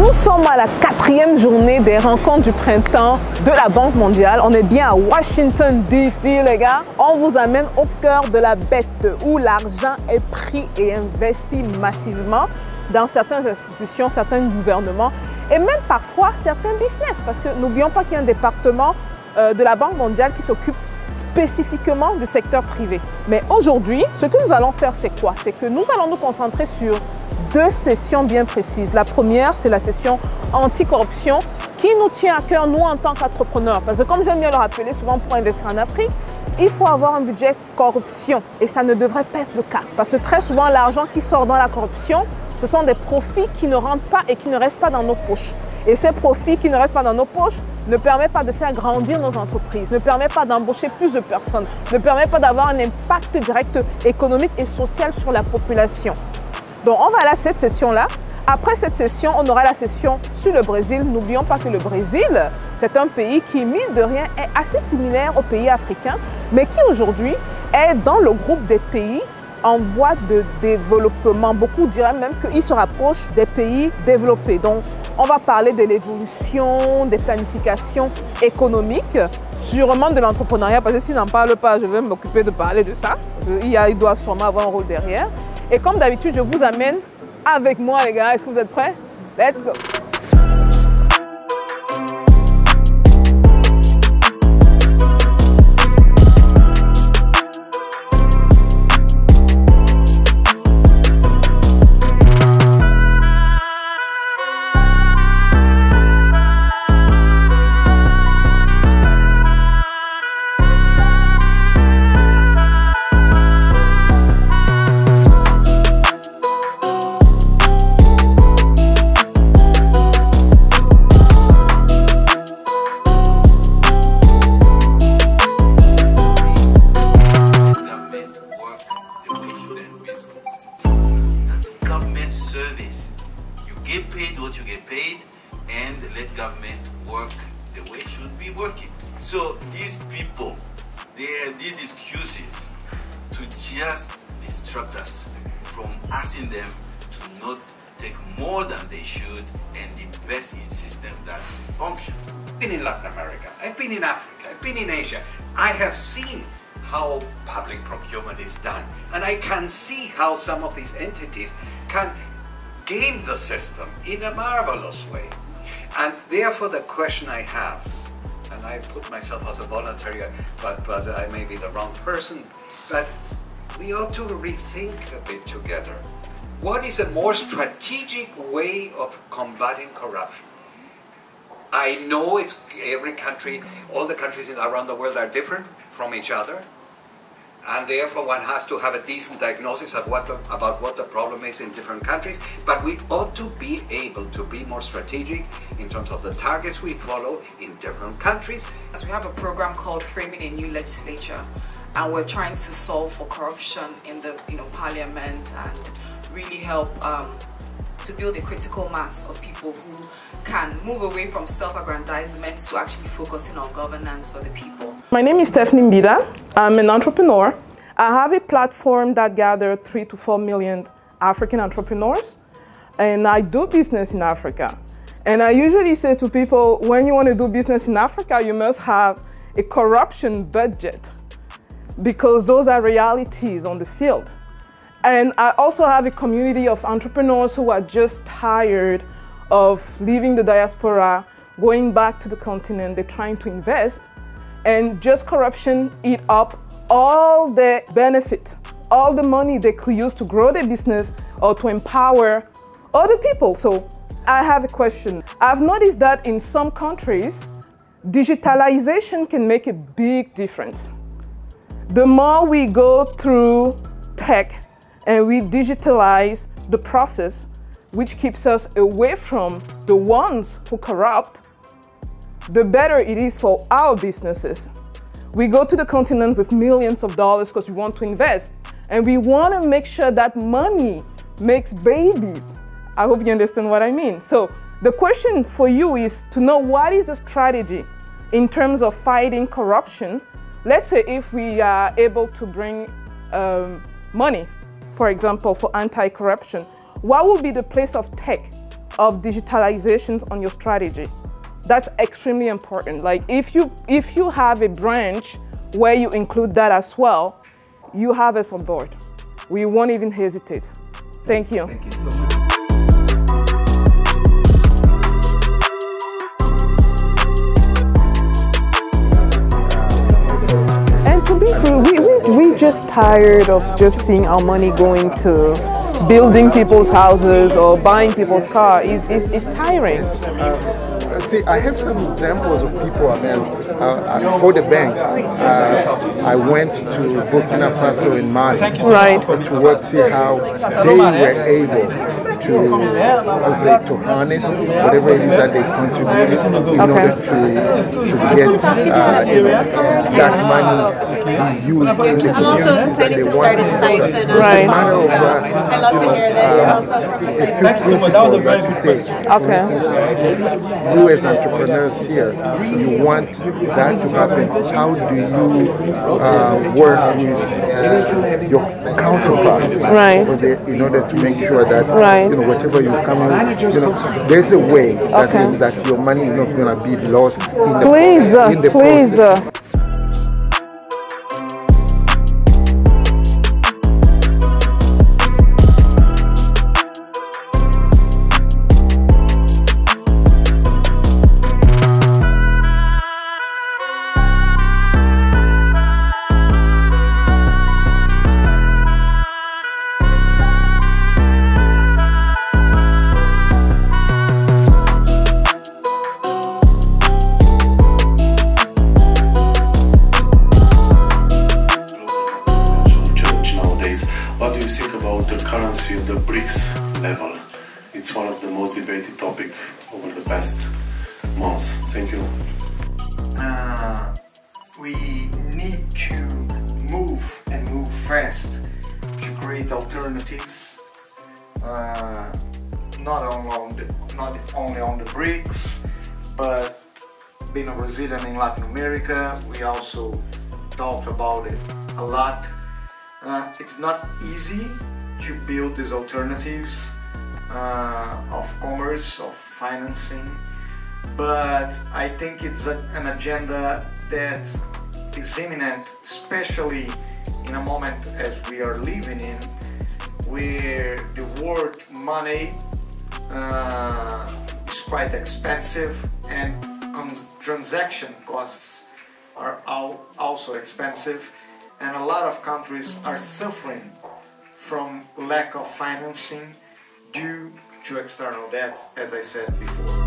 Nous sommes à la 4e journée des rencontres du printemps de la Banque mondiale. On est bien à Washington DC, les gars. On vous amène au cœur de la bête où l'argent est pris et investi massivement dans certaines institutions, certains gouvernements et même parfois certains business. Parce que n'oublions pas qu'il y a un département de la Banque mondiale qui s'occupe spécifiquement du secteur privé. Mais aujourd'hui, ce que nous allons faire, c'est quoi? C'est que nous allons nous concentrer sur 2 sessions bien précises. La première, c'est la session anti-corruption qui nous tient à cœur, nous, en tant qu'entrepreneurs. Parce que comme j'aime bien le rappeler, souvent pour investir en Afrique, il faut avoir un budget corruption. Et ça ne devrait pas être le cas. Parce que très souvent, l'argent qui sort dans la corruption, ce sont des profits qui ne rentrent pas et qui ne restent pas dans nos poches. Et ces profits qui ne restent pas dans nos poches ne permettent pas de faire grandir nos entreprises, ne permettent pas d'embaucher plus de personnes, ne permettent pas d'avoir un impact direct économique et social sur la population. Donc on va aller à cette session-là. Après cette session, on aura la session sur le Brésil. N'oublions pas que le Brésil, c'est un pays qui, mine de rien, est assez similaire aux pays africains, mais qui aujourd'hui est dans le groupe des pays en voie de développement. Beaucoup diraient même qu'il se rapproche des pays développés. Donc, on va parler de l'évolution, des planifications économiques, sûrement de l'entrepreneuriat, parce que s'ils n'en parlent pas, je vais m'occuper de parler de ça. Ils doivent sûrement avoir un rôle derrière. Et comme d'habitude, je vous amène avec moi, les gars. Est-ce que vous êtes prêts? Let's go! So these people, they have these excuses to just distract us from asking them to not take more than they should and invest in systems that functions. I've been in Latin America, I've been in Africa, I've been in Asia. I have seen how public procurement is done, and I can see how some of these entities can game the system in a marvelous way. And therefore the question I have, and I put myself as a voluntary, but I may be the wrong person, but we ought to rethink a bit together. What is a more strategic way of combating corruption? I know it's every country, all the countries around the world are different from each other, and therefore one has to have a decent diagnosis of about what the problem is in different countries, but we ought to be able to be more strategic in terms of the targets we follow in different countries. As we have a program called Framing a New Legislature, and we're trying to solve for corruption in the parliament and really help to build a critical mass of people who can move away from self-aggrandizement to actually focusing on governance for the people. My name is Stephanie Mbida. I'm an entrepreneur. I have a platform that gathers 3 to 4 million African entrepreneurs, and I do business in Africa. And I usually say to people, when you want to do business in Africa, you must have a corruption budget, because those are realities on the field. And I also have a community of entrepreneurs who are just tired of leaving the diaspora, going back to the continent. They're trying to invest, and just corruption eat up all the benefit, all the money they could use to grow their business or to empower other people. So I have a question. I've noticed that in some countries, digitalization can make a big difference. The more we go through tech and we digitalize the process, which keeps us away from the ones who corrupt, the better it is for our businesses. We go to the continent with millions of dollars because we want to invest, and we want to make sure that money makes babies. I hope you understand what I mean. So the question for you is to know what is the strategy in terms of fighting corruption. Let's say if we are able to bring money, for example, for anti-corruption, what will be the place of tech of digitalization on your strategy. That's extremely important. Like if you have a branch where you include that as well, you have us on board. We won't even hesitate. Thank you. Thank you so much. And to be true, we just tired of just seeing our money going to building people's houses or buying people's cars. It's tiring. See, I have some examples of people. I mean, for the bank, I went to Burkina Faso in Mali to work, see how they were able to harness whatever it is that they contributed in order to get that money used in the communities that they want. It's a matter of a few principles that you take. For instance, if you as entrepreneurs here, you want that to happen, how do you work with your counterparts in order to make sure that whatever you come with, there's a way that your money is not going to be lost in the process. The BRICS level. It's one of the most debated topics over the past months. Thank you. We need to move and move fast to create alternatives, not only on the BRICS, but being a Brazilian in Latin America, we also talked about it a lot. It's not easy to build these alternatives of commerce, of financing, but I think it's an agenda that is imminent, especially in a moment as we are living in, where the word money is quite expensive and transaction costs are also expensive, and a lot of countries are suffering from lack of financing due to external debts, as I said before.